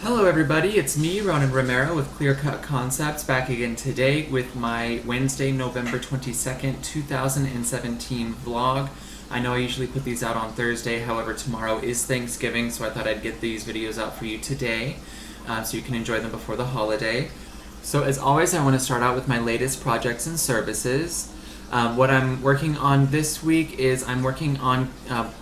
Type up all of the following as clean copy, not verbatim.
Hello everybody, it's me, Ronan Romero with Clear Cut Concepts, back again today with my Wednesday, November 22nd, 2017 vlog. I know I usually put these out on Thursday, however tomorrow is Thanksgiving, so I thought I'd get these videos out for you today so you can enjoy them before the holiday. So as always, I want to start out with my latest projects and services. What I'm working on this week is I'm working on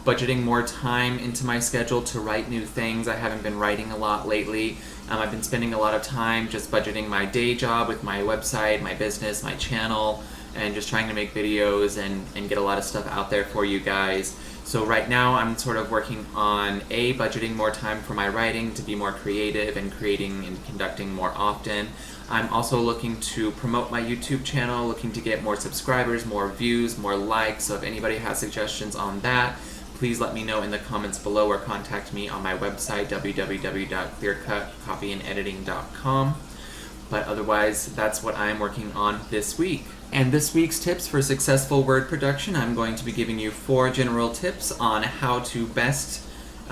budgeting more time into my schedule to write new things. I haven't been writing a lot lately. I've been spending a lot of time just budgeting my day job with my website, my business, my channel, and just trying to make videos and get a lot of stuff out there for you guys. So right now I'm sort of working on budgeting more time for my writing to be more creative and creating and conducting more often. I'm also looking to promote my YouTube channel, looking to get more subscribers, more views, more likes. So if anybody has suggestions on that, please let me know in the comments below or contact me on my website, www.clearcutcopyandediting.com. But otherwise, that's what I'm working on this week. And this week's tips for successful word production, I'm going to be giving you 4 general tips on how to best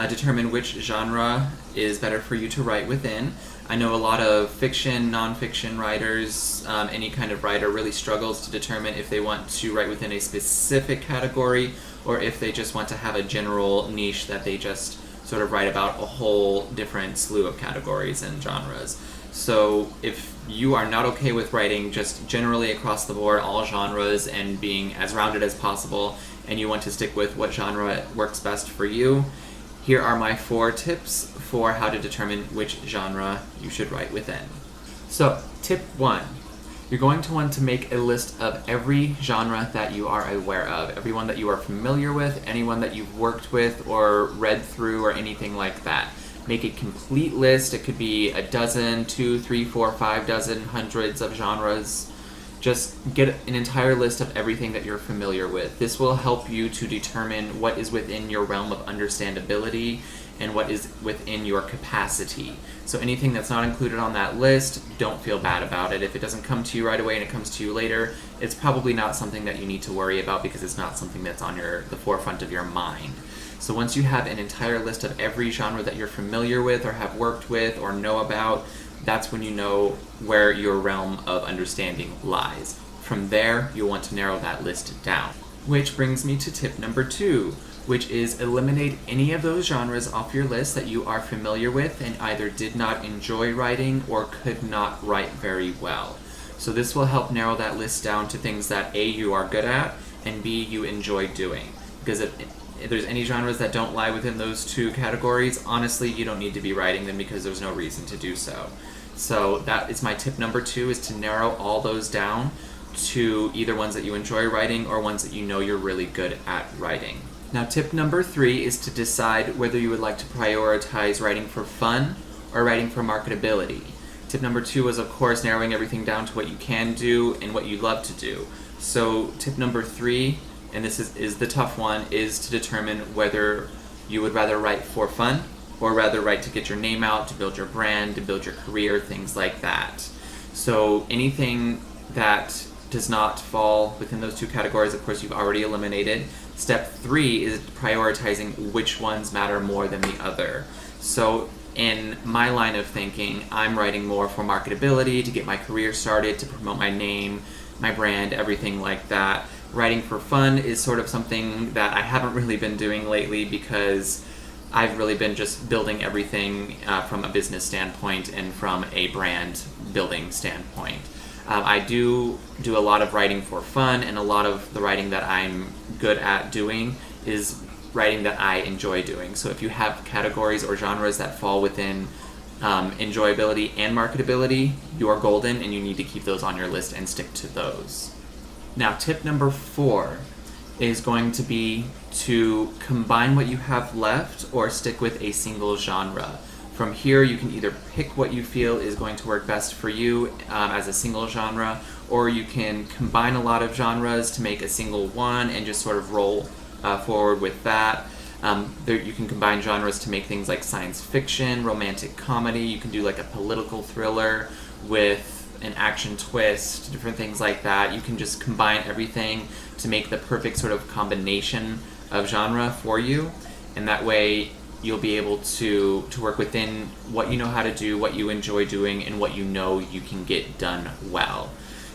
determine which genre is better for you to write within. I know a lot of fiction, non-fiction writers, any kind of writer really struggles to determine if they want to write within a specific category or if they just want to have a general niche that they just sort of write about a whole different slew of categories and genres. So if you are not okay with writing just generally across the board, all genres, and being as rounded as possible, and you want to stick with what genre works best for you, here are my 4 tips for how to determine which genre you should write within. So, tip 1. You're going to want to make a list of every genre that you are aware of, everyone that you are familiar with, anyone that you've worked with or read through or anything like that. Make a complete list. It could be a dozen, 2, 3, 4, 5 dozen, hundreds of genres. Just get an entire list of everything that you're familiar with. This will help you to determine what is within your realm of understandability and what is within your capacity. So anything that's not included on that list, don't feel bad about it. If it doesn't come to you right away and it comes to you later, it's probably not something that you need to worry about because it's not something that's on the forefront of your mind. So once you have an entire list of every genre that you're familiar with or have worked with or know about, that's when you know where your realm of understanding lies. From there, you'll want to narrow that list down. Which brings me to tip number 2, which is eliminate any of those genres off your list that you are familiar with and either did not enjoy writing or could not write very well. So this will help narrow that list down to things that A, you are good at, and B, you enjoy doing. Because if there's any genres that don't lie within those 2 categories, honestly, you don't need to be writing them because there's no reason to do so. So that is my tip number 2, is to narrow all those down to either ones that you enjoy writing or ones that you know you're really good at writing. Now tip number 3 is to decide whether you would like to prioritize writing for fun or writing for marketability. Tip number 2 is, of course, narrowing everything down to what you can do and what you love to do. So tip number 3, and this is the tough one, is to determine whether you would rather write for fun or rather write to get your name out, to build your brand, to build your career, things like that. So anything that does not fall within those 2 categories, of course, you've already eliminated. Step 3 is prioritizing which ones matter more than the other. So in my line of thinking, I'm writing more for marketability, to get my career started, to promote my name, my brand, everything like that. Writing for fun is sort of something that I haven't really been doing lately because I've really been just building everything from a business standpoint and from a brand building standpoint. I do a lot of writing for fun, and a lot of the writing that I'm good at doing is writing that I enjoy doing. So if you have categories or genres that fall within enjoyability and marketability, you are golden and you need to keep those on your list and stick to those. Now tip number 4 is going to be to combine what you have left or stick with a single genre. From here, you can either pick what you feel is going to work best for you as a single genre, or you can combine a lot of genres to make a single one and just sort of roll forward with that. You can combine genres to make things like science fiction, romantic comedy. You can do like a political thriller with an action twist, different things like that. You can just combine everything to make the perfect sort of combination of genre for you, and that way you'll be able to work within what you know how to do, what you enjoy doing, and what you know you can get done well.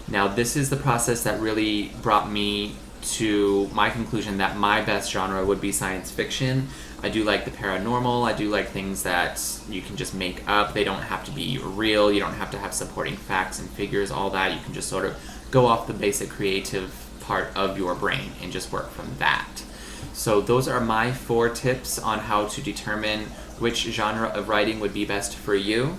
Now, this is the process that really brought me to my conclusion that my best genre would be science fiction. I do like the paranormal. I do like things that you can just make up. They don't have to be real. You don't have to have supporting facts and figures, all that. You can just sort of go off the basic creative part of your brain and just work from that. So those are my 4 tips on how to determine which genre of writing would be best for you.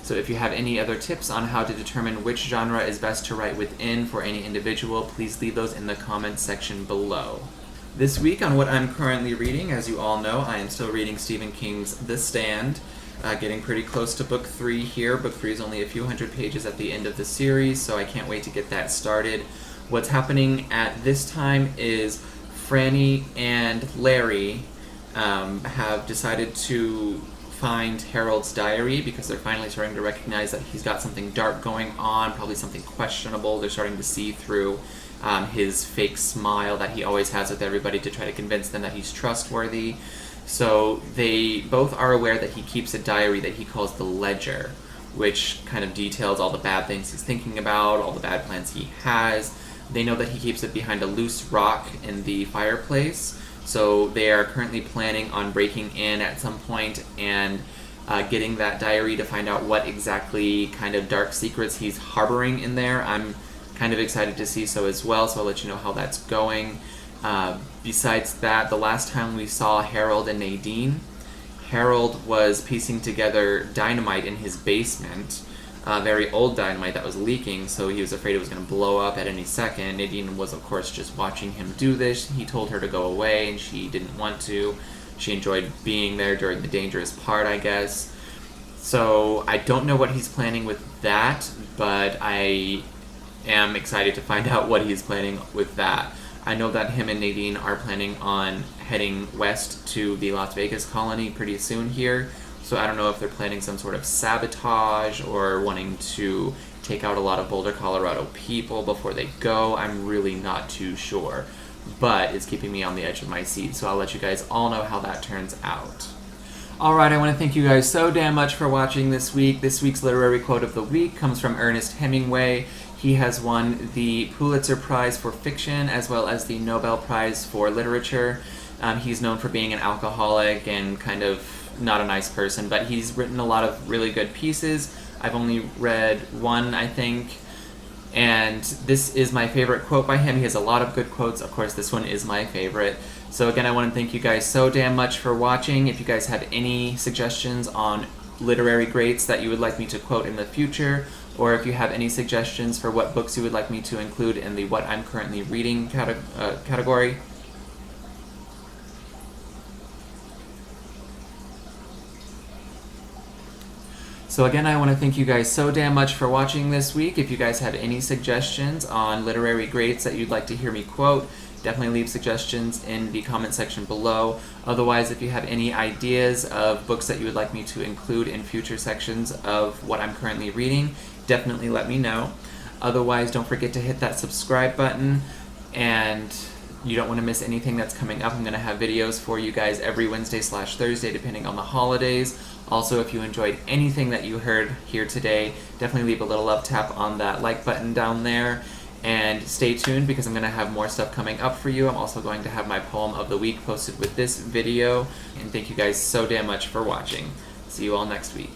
So if you have any other tips on how to determine which genre is best to write within for any individual, please leave those in the comments section below. This week on what I'm currently reading, as you all know, I am still reading Stephen King's The Stand, getting pretty close to book 3 here. Book 3 is only a few hundred pages at the end of the series, so I can't wait to get that started. What's happening at this time is Franny and Larry have decided to find Harold's diary because they're finally starting to recognize that he's got something dark going on, probably something questionable. They're starting to see through his fake smile that he always has with everybody to try to convince them that he's trustworthy. So they both are aware that he keeps a diary that he calls the Ledger, which kind of details all the bad things he's thinking about, all the bad plans he has. They know that he keeps it behind a loose rock in the fireplace, so they are currently planning on breaking in at some point and getting that diary to find out what exactly kind of dark secrets he's harboring in there. I'm kind of excited to see so as well, so I'll let you know how that's going. Besides that, the last time we saw Harold and Nadine, Harold was piecing together dynamite in his basement, very old dynamite that was leaking, so he was afraid it was going to blow up at any second. Nadine was, of course, just watching him do this. He told her to go away, and she didn't want to. She enjoyed being there during the dangerous part, I guess. So I don't know what he's planning with that, but I am excited to find out what he's planning with that. I know that him and Nadine are planning on heading west to the Las Vegas colony pretty soon here, so I don't know if they're planning some sort of sabotage or wanting to take out a lot of Boulder, Colorado people before they go. I'm really not too sure, but it's keeping me on the edge of my seat, so I'll let you guys all know how that turns out. Alright, I want to thank you guys so damn much for watching this week. This week's literary quote of the week comes from Ernest Hemingway. He has won the Pulitzer Prize for Fiction as well as the Nobel Prize for Literature. He's known for being an alcoholic and kind of not a nice person, but he's written a lot of really good pieces. I've only read one, I think, and this is my favorite quote by him. He has a lot of good quotes. Of course, this one is my favorite. So again, I want to thank you guys so damn much for watching. If you guys have any suggestions on literary greats that you would like me to quote in the future, or if you have any suggestions for what books you would like me to include in the What I'm Currently Reading category. So again, I want to thank you guys so damn much for watching this week. If you guys have any suggestions on literary greats that you'd like to hear me quote, definitely leave suggestions in the comment section below. Otherwise, if you have any ideas of books that you would like me to include in future sections of What I'm Currently Reading, definitely let me know. Otherwise, don't forget to hit that subscribe button, and you don't want to miss anything that's coming up. I'm going to have videos for you guys every Wednesday/Thursday, depending on the holidays. Also, if you enjoyed anything that you heard here today, definitely leave a little love tap on that like button down there. And stay tuned because I'm going to have more stuff coming up for you. I'm also going to have my poem of the week posted with this video. And thank you guys so damn much for watching. See you all next week.